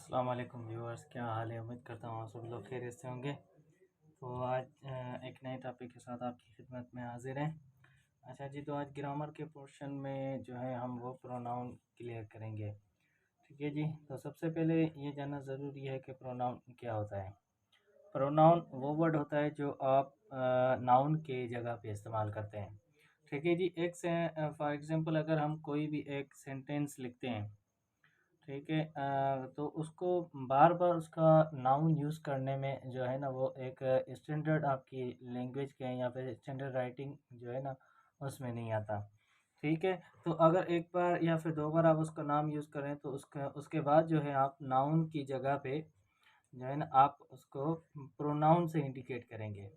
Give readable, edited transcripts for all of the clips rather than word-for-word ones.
अस्सलाम वालेकुम व्यूअर्स, क्या हाल है। उम्मीद करता हूँ आप सभी लोग खैरियत से होंगे। तो आज एक नए टॉपिक के साथ आपकी खिदमत में हाजिर हैं। अच्छा जी, तो आज ग्रामर के पोर्शन में जो है हम वो प्रोनाउन क्लियर करेंगे। ठीक है जी, तो सबसे पहले ये जानना ज़रूरी है कि प्रोनाउन क्या होता है। प्रोनाउन वो वर्ड होता है जो आप नाउन के जगह पे इस्तेमाल करते हैं। ठीक है जी, एक से फॉर एग्ज़ाम्पल अगर हम कोई भी एक सेंटेंस लिखते हैं, ठीक है, तो उसको बार-बार उसका नाउन यूज़ करने में जो है ना वो एक स्टैंडर्ड आपकी लैंग्वेज के या फिर स्टैंडर्ड राइटिंग जो है ना उसमें नहीं आता। ठीक है, तो अगर एक बार या फिर 2 बार आप उसका नाम यूज़ करें तो उसका उसके बाद जो है आप नाउन की जगह पे जो है ना आप उसको प्रोनाउन से इंडिकेट करेंगे।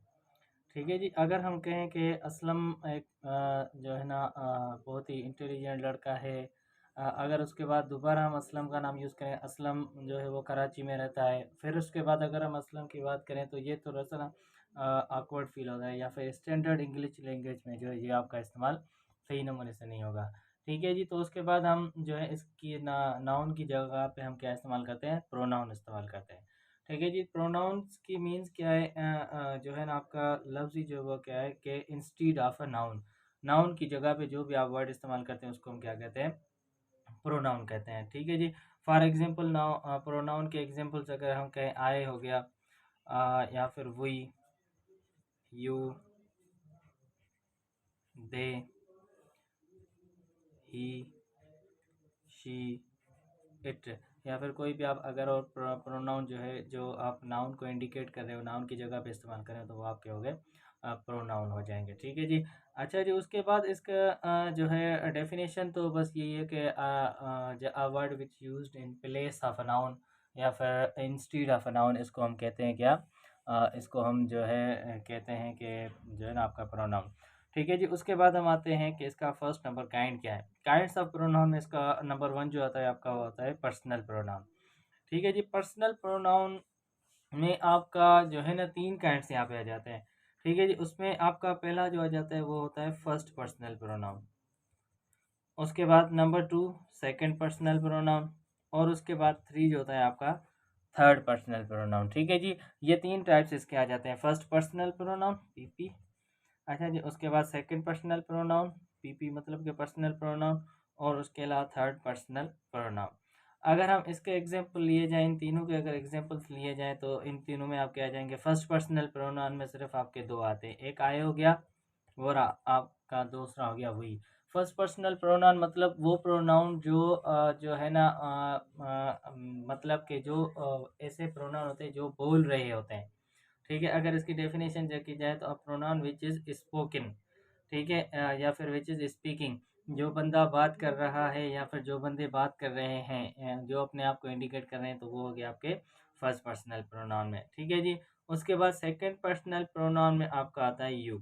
ठीक है जी, अगर हम कहें कि असलम एक जो है ना बहुत ही इंटेलिजेंट लड़का है। अगर उसके बाद दोबारा हम असलम का नाम यूज़ करें, असलम जो है वो कराची में रहता है, फिर उसके बाद अगर हम असलम की बात करें तो ये थोड़ा-सा ना ऑकवर्ड फ़ील होता है, या फिर स्टैंडर्ड इंग्लिश लैंग्वेज में जो है ये आपका इस्तेमाल सही नमूने से नहीं होगा। ठीक है जी, तो उसके बाद हम जो है इसकी नाउन की जगह पे हम क्या इस्तेमाल करते हैं, प्रोनाउन इस्तेमाल करते हैं। ठीक है जी, प्रोनाउंस की मीन्स क्या है, जो है ना आपका लफ्ज़ ही जो वो क्या है कि instead of a noun, noun की जगह पे जो भी आप वर्ड इस्तेमाल करते हैं उसको हम क्या कहते हैं, प्रोनाउन कहते हैं। ठीक है जी, फॉर एग्जांपल नाउ प्रोनाउन के एग्जांपल्स अगर हम कहें आई हो गया, या फिर we, you, they, he, she, it, या फिर कोई भी आप अगर और प्रोनाउन जो है जो आप नाउन को इंडिकेट कर रहे हो, नाउन की जगह पे इस्तेमाल कर रहे हो, तो वो आपके हो गए प्रोनाउन हो जाएंगे। ठीक है जी। अच्छा जी, उसके बाद इसका जो है डेफिनेशन तो बस यही है कि a word which used in place of a noun या फिर इंस्टीड ऑफ अ नाउन, इसको हम कहते हैं क्या, इसको हम जो है कहते हैं कि जो है ना आपका प्रोनाउन। ठीक है जी, उसके बाद हम आते हैं कि इसका फर्स्ट नंबर काइंड क्या है। काइंड्स ऑफ प्रोनाउन में इसका नंबर 1 जो आता है आपका वो होता है पर्सनल प्रोनाउन। ठीक है जी, पर्सनल प्रोनाउन में आपका जो है ना 3 काइंड्स यहाँ पे आ जाते हैं। ठीक है जी, उसमें आपका पहला जो आ जाता है वो होता है फर्स्ट पर्सनल प्रोनाउन। उसके बाद नंबर 2 सेकंड पर्सनल प्रोनाउन, और उसके बाद 3 जो होता है आपका थर्ड पर्सनल प्रोनाउन। ठीक है जी, ये 3 टाइप्स इसके आ जाते हैं। First personal pronoun PP. अच्छा जी, उसके बाद सेकंड पर्सनल प्रोनाउन, पीपी मतलब कि पर्सनल प्रोनाउन, और उसके अलावा थर्ड पर्सनल प्रोनाउन। अगर हम इसके एग्जांपल लिए जाएं, इन तीनों के अगर एग्जांपल्स लिए जाएं तो इन तीनों में आप क्या आ जाएंगे, फर्स्ट पर्सनल प्रोनाउन में सिर्फ आपके 2 आते हैं, एक आए हो गया और आपका दूसरा हो गया वही। फर्स्ट पर्सनल प्रोनाउन मतलब वो प्रोनाउन जो जो है ना मतलब कि जो ऐसे प्रोनाउन होते हैं जो बोल रहे होते हैं। ठीक है, अगर इसकी डेफिनेशन देखी जाए तो a pronoun which is spoken. ठीक है, या फिर विच इज़ स्पीकिंग, जो बंदा बात कर रहा है या फिर जो बंदे बात कर रहे हैं, जो अपने आप को इंडिकेट कर रहे हैं, तो वो हो गया आपके फर्स्ट पर्सनल प्रोनाउन में। ठीक है जी, उसके बाद सेकंड पर्सनल प्रोनाउन में आपका आता है यू।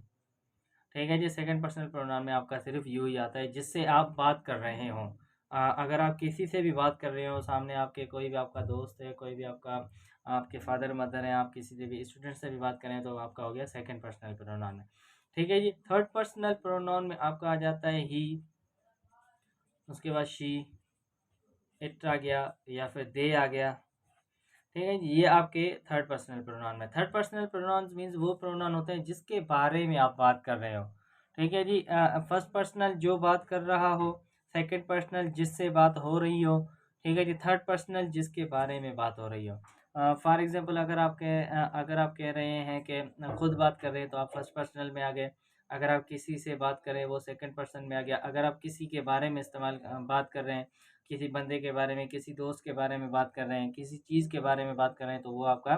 ठीक है जी, सेकंड पर्सनल प्रोनाउन में आपका सिर्फ यू ही आता है जिससे आप बात कर रहे हों। अगर आप किसी से भी बात कर रहे हो, सामने आपके कोई भी आपका दोस्त है, कोई भी आपका आपके फादर मदर हैं, आप किसी से भी स्टूडेंट से भी बात करें तो आपका हो गया सेकंड पर्सनल प्रोनाउन में। ठीक है जी, थर्ड पर्सनल प्रोनाउन में आपका आ जाता है ही, उसके बाद शी, इट आ गया, या फिर दे आ गया। ठीक है जी, ये आपके थर्ड पर्सनल प्रोनाउन में। थर्ड पर्सनल प्रोनाउन मीन्स वो प्रोनाउन होते हैं जिसके बारे में आप बात कर रहे हो। ठीक है जी, फर्स्ट पर्सनल जो बात कर रहा हो, सेकंड पर्सनल जिससे बात हो रही हो, ठीक है जी, थर्ड पर्सनल जिसके बारे में बात हो रही हो। फॉर एग्जांपल अगर आप कह रहे हैं कि खुद बात कर रहे हैं तो आप फर्स्ट पर्सनल में आ गए। अगर आप किसी से बात करें वो सेकंड पर्सन में आ गया। अगर आप किसी के बारे में बात कर रहे हैं, किसी बंदे के बारे में, किसी दोस्त के बारे में बात कर रहे हैं, किसी चीज़ के बारे में बात कर रहे हैं, तो वो आपका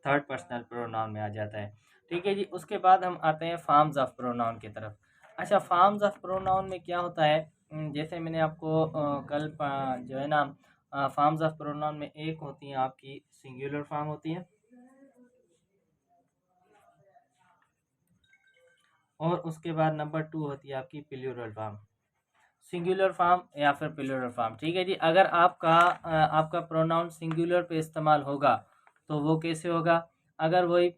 थर्ड पर्सनल प्रोनाउन में आ जाता है। ठीक है जी, उसके बाद हम आते हैं फॉर्म्स ऑफ प्रोनाउन की तरफ। अच्छा, फॉर्म्स ऑफ प्रोनाउन में क्या होता है, जैसे मैंने आपको कल जो है ना फॉर्म्स ऑफ प्रोनाउन में एक होती है आपकी सिंगुलर फॉर्म होती है, और उसके बाद नंबर 2 होती है आपकी प्लूरल फॉर्म। सिंगुलर फॉर्म या फिर प्लूरल फॉर्म। ठीक है जी, अगर आपका प्रोनाउन सिंगुलर पे इस्तेमाल होगा तो वो कैसे होगा, अगर वही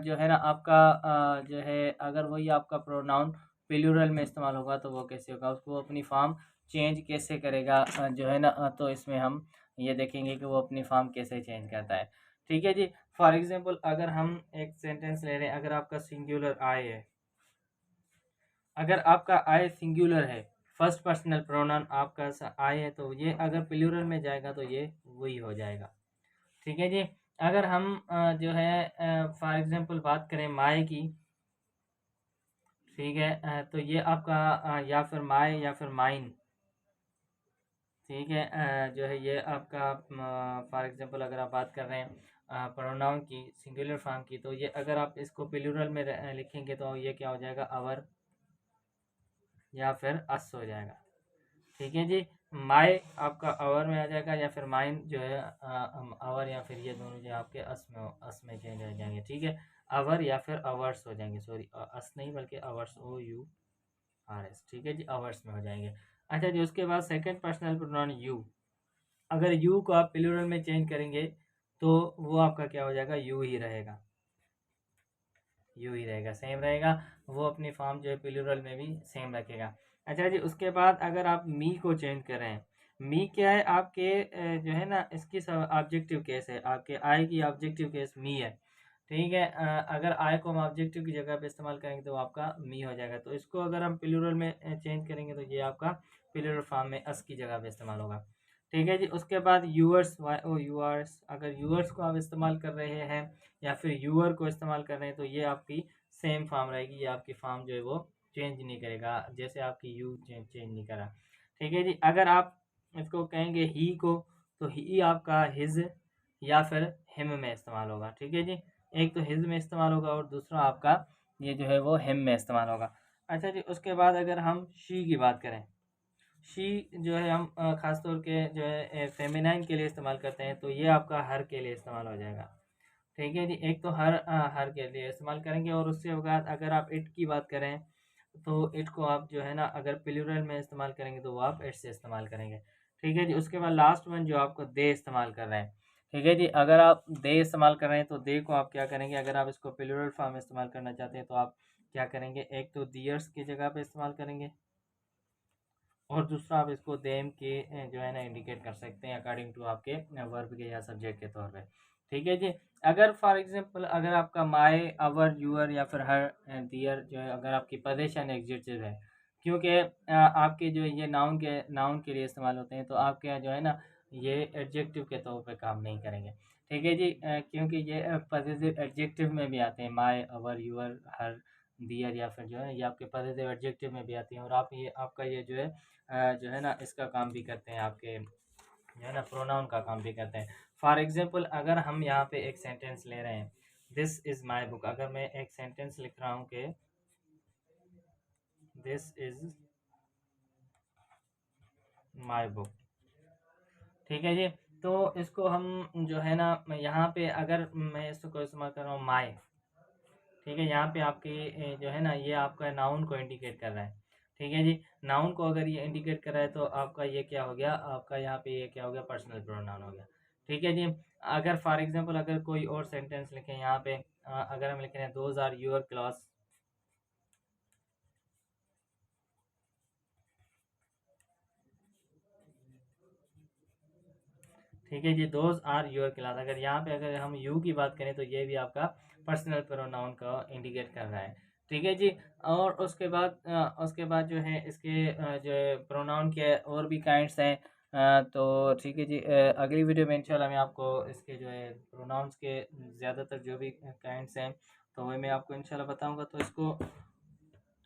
जो है ना आपका जो है अगर वही आपका प्रोनाउन प्लूरल में इस्तेमाल होगा तो वो कैसे होगा, उसको अपनी फॉर्म चेंज कैसे करेगा जो है ना, तो इसमें हम ये देखेंगे कि वो अपनी फॉर्म कैसे चेंज करता है। ठीक है जी। फॉर एग्जांपल अगर हम एक सेंटेंस ले रहे हैं, अगर आपका सिंगुलर आई है, अगर आपका आई सिंगुलर है, फर्स्ट पर्सनल प्रोनाउन आपका आई है, तो ये अगर प्लूरल में जाएगा तो ये वही हो जाएगा। ठीक है जी। अगर हम जो है फॉर एग्जांपल बात करें माय की, ठीक है, तो ये आपका या फिर माय या फिर माइन, ठीक है, जो है ये आपका फॉर एग्जांपल अगर आप बात कर रहे हैं प्रोनाउन की सिंगुलर फॉर्म की, तो ये अगर आप इसको प्लूरल में लिखेंगे तो ये क्या हो जाएगा, अवर या फिर अस हो जाएगा। ठीक है जी। माय आपका अवर में आ जाएगा, या फिर माइन जो है अवर, या फिर ये दोनों जो आपके अस में चेंज हो जाएंगे। ठीक है, अवर या फिर अवर्स हो जाएंगे, सॉरी अस नहीं बल्कि अवर्स, OURS। ठीक है जी, अवर्स में हो जाएंगे। अच्छा जी, उसके बाद सेकंड पर्सनल प्रोनाउन यू, अगर यू को आप प्लूरल में चेंज करेंगे तो वो आपका क्या हो जाएगा, यू ही रहेगा, यू ही रहेगा, सेम रहेगा। वो अपनी फॉर्म जो है प्लूरल में भी सेम रखेगा। अच्छा जी, उसके बाद अगर आप मी को चेंज करें, मी क्या है आपके जो है ना, इसकी ऑब्जेक्टिव केस है, आपके आई की ऑब्जेक्टिव केस मी है। ठीक है, अगर आई को हम ऑब्जेक्टिव की जगह पे इस्तेमाल करेंगे तो आपका मी हो जाएगा। तो इसको अगर हम प्लूरल में चेंज करेंगे तो ये आपका प्लूरल फॉर्म में अस की जगह पे इस्तेमाल होगा। ठीक है जी। उसके बाद यूअर्स, YOURS, अगर यूअर्स को आप इस्तेमाल कर रहे हैं या फिर यूअर को इस्तेमाल कर रहे हैं तो ये आपकी सेम फॉर्म रहेगी, ये आपकी फॉर्म जो है वो चेंज नहीं करेगा, जैसे आपकी यू चेंज नहीं करा। ठीक है जी। अगर आप इसको कहेंगे ही को, तो ही आपका हिज या फिर हिम में इस्तेमाल होगा। ठीक है जी, एक तो हिज में इस्तेमाल होगा और दूसरा आपका ये जो है वो हिम में इस्तेमाल होगा। अच्छा जी, उसके बाद अगर हम शी की बात करें, शी जो है हम ख़ास तौर के जो है फेमिनाइन के लिए इस्तेमाल करते हैं, तो ये आपका हर के लिए इस्तेमाल हो जाएगा। ठीक है जी, एक तो हर के लिए इस्तेमाल करेंगे, और उसके बाद अगर आप इट की बात करें तो इट को आप जो है ना, अगर प्लूरल में इस्तेमाल करेंगे तो वो आप इट से इस्तेमाल करेंगे। ठीक है जी। उसके बाद लास्ट वन जो आपको दे इस्तेमाल कर रहे हैं। ठीक है जी, अगर आप दे इस्तेमाल कर रहे हैं तो दे को आप क्या करेंगे, अगर आप इसको प्लूरल फॉर्म में इस्तेमाल करना चाहते हैं तो आप क्या करेंगे, एक तो दियर्स की जगह पे इस्तेमाल करेंगे, और दूसरा आप इसको देम के जो है ना इंडिकेट कर सकते हैं अकॉर्डिंग टू आपके वर्ब के या सब्जेक्ट के तौर पे। ठीक है जी। अगर फॉर एग्जांपल अगर आपका माय, अवर, यूअर या फिर हर, दियर जो है अगर आपकी पोजीशन एग्जेक्टिव है, क्योंकि आपके जो ये नाउन के लिए इस्तेमाल होते हैं, तो आपके यहाँ जो है ना ये एडजेक्टिव के तौर पे काम नहीं करेंगे। ठीक है जी, क्योंकि ये पॉजिटिव एडजेक्टिव में भी आते हैं, माय, अवर, यूअर, हर, दियर, या फिर जो है ये आपके पॉजिटिव एडजेक्टिव में भी आती हैं, और आप ये आपका ये जो है जो है ना इसका काम भी करते हैं, आपके जो है ना प्रोनाउन का काम भी करते हैं। फॉर एग्जांपल अगर हम यहाँ पे एक सेंटेंस ले रहे हैं, दिस इज़ माय बुक, अगर मैं एक सेंटेंस लिख रहा हूँ कि दिस इज़ माय बुक, ठीक है जी, तो इसको हम जो है ना यहाँ पे अगर मैं इसको इस्तेमाल कर रहा हूँ माय, ठीक है, यहाँ पे आपके जो है ना ये आपका नाउन को इंडिकेट कर रहा है। ठीक है जी, नाउन को अगर ये इंडिकेट कर रहा है तो आपका ये क्या हो गया, आपका यहाँ पे ये क्या हो गया, पर्सनल प्रोनाउन हो गया। ठीक है जी। अगर फॉर एग्जांपल अगर कोई और सेंटेंस लिखें यहाँ पे, अगर हम लिख रहे हैं दोज आर योर क्लास, ठीक है जी, दोज आर योर क्लास, अगर यहाँ पे अगर हम यू की बात करें तो ये भी आपका पर्सनल प्रोनाउन का इंडिकेट कर रहा है। ठीक है जी। और उसके बाद जो है इसके जो है प्रोनाउन के और भी काइंड्स हैं। तो ठीक है जी, अगली वीडियो में इंशाल्लाह मैं आपको इसके जो है प्रोनाउंस के ज़्यादातर जो भी काइंड्स हैं तो वही मैं आपको इंशाल्लाह बताऊंगा। तो इसको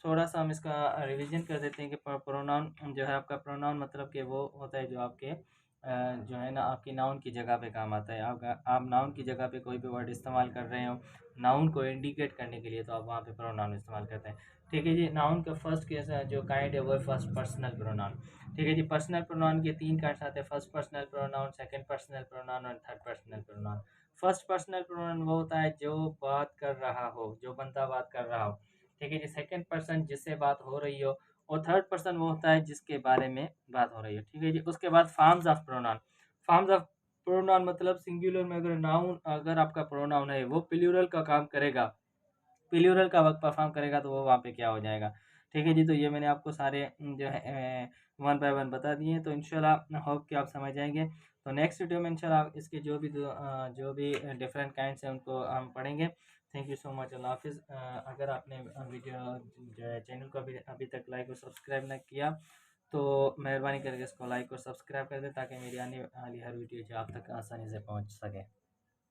थोड़ा सा हम इसका रिवीजन कर देते हैं कि प्रोनाउन जो है आपका प्रोनाउन मतलब कि वो होता है जो आपके जो है ना आपकी नाउन की जगह पे काम आता है। आप नाउन की जगह पे कोई भी वर्ड इस्तेमाल कर रहे हो नाउन को इंडिकेट करने के लिए, तो आप वहाँ पे प्रोनाउन इस्तेमाल करते हैं। ठीक है जी, नाउन का फर्स्ट केस जो काइंड है वो है फर्स्ट पर्सनल प्रोनाउन। ठीक है जी, पर्सनल प्रोनाउन के 3 काइंड्स आते हैं, first personal pronoun, second personal pronoun और third personal pronoun. First personal pronoun वो होता है जो बात कर रहा हो, जो बंदा बात कर रहा हो। ठीक है जी, सेकंड पर्सन जिससे बात हो रही हो, और थर्ड पर्सन वो होता है जिसके बारे में बात हो रही है। ठीक है जी। उसके बाद forms of pronoun, forms of pronoun मतलब सिंगुलर में अगर नाउन अगर आपका प्रोनाउन है वो प्लूरल का काम करेगा, प्लूरल का वर्क परफॉर्म करेगा तो वो वहाँ पे क्या हो जाएगा। ठीक है जी, तो ये मैंने आपको सारे जो है वन बाय वन बता दिए। तो इंशाल्लाह होप कि आप समझ जाएंगे। तो नेक्स्ट वीडियो में इंशाल्लाह इसके जो भी डिफरेंट काइंड्स हैं उनको हम पढ़ेंगे। Thank you so much. अल्लाह हाफिज़। अगर आपने वीडियो जो है चैनल को अभी तक लाइक और सब्सक्राइब ना किया तो मेहरबानी करके इसको लाइक और सब्सक्राइब कर दें ताकि मेरी आने वाली हर वीडियो जो आप तक आसानी से पहुंच सके।